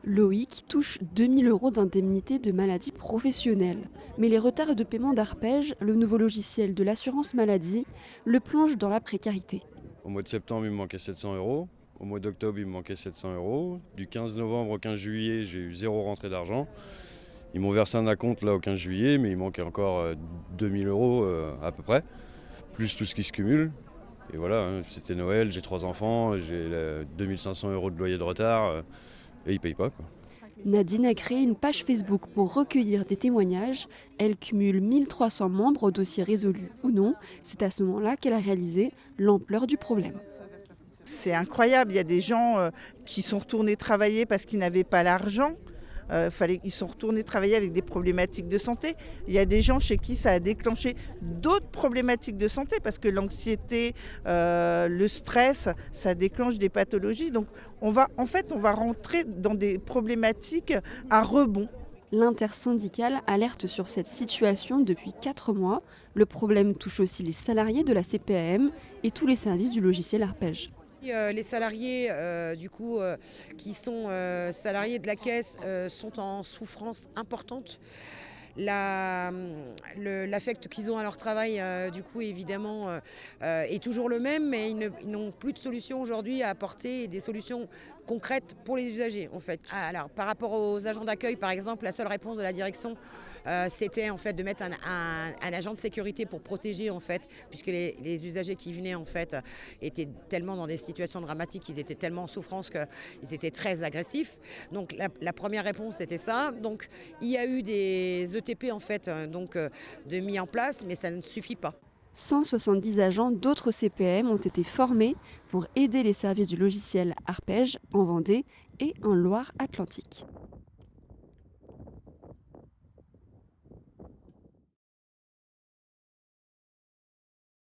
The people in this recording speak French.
Loïc touche 2 000 € d'indemnité de maladie professionnelle. Mais les retards de paiement d'Arpège, le nouveau logiciel de l'assurance maladie, le plonge dans la précarité. Au mois de septembre, il me manquait 700 euros. Au mois d'octobre, il me manquait 700 euros. Du 15 novembre au 15 juillet, j'ai eu zéro rentrée d'argent. Ils m'ont versé un acompte là au 15 juillet, mais il manquait encore 2000 euros à peu près, plus tout ce qui se cumule. Et voilà, hein, c'était Noël, j'ai 3 enfants, j'ai 2500 euros de loyer de retard et ils payent pas, quoi. Nadine a créé une page Facebook pour recueillir des témoignages. Elle cumule 1300 membres au dossier résolu ou non. C'est à ce moment-là qu'elle a réalisé l'ampleur du problème. C'est incroyable, il y a des gens qui sont retournés travailler parce qu'ils n'avaient pas l'argent. Ils sont retournés travailler avec des problématiques de santé. Il y a des gens chez qui ça a déclenché d'autres problématiques de santé parce que l'anxiété, le stress, ça déclenche des pathologies. Donc on va rentrer dans des problématiques à rebond. L'intersyndicale alerte sur cette situation depuis 4 mois. Le problème touche aussi les salariés de la CPAM et tous les services du logiciel Arpège. Les salariés qui sont salariés de la caisse sont en souffrance importante. L'affect qu'ils ont à leur travail évidemment est toujours le même, mais ils n'ont plus de solution aujourd'hui à apporter, des solutions concrètes pour les usagers en fait. Alors par rapport aux agents d'accueil par exemple, la seule réponse de la direction c'était en fait de mettre un agent de sécurité pour protéger en fait, puisque les usagers qui venaient en fait étaient tellement dans des situations dramatiques, ils étaient tellement en souffrance qu'ils étaient très agressifs. Donc la première réponse c'était ça. Donc il y a eu des ETP en fait de mis en place, mais ça ne suffit pas. 170 agents d'autres CPM ont été formés pour aider les services du logiciel Arpège en Vendée et en Loire-Atlantique.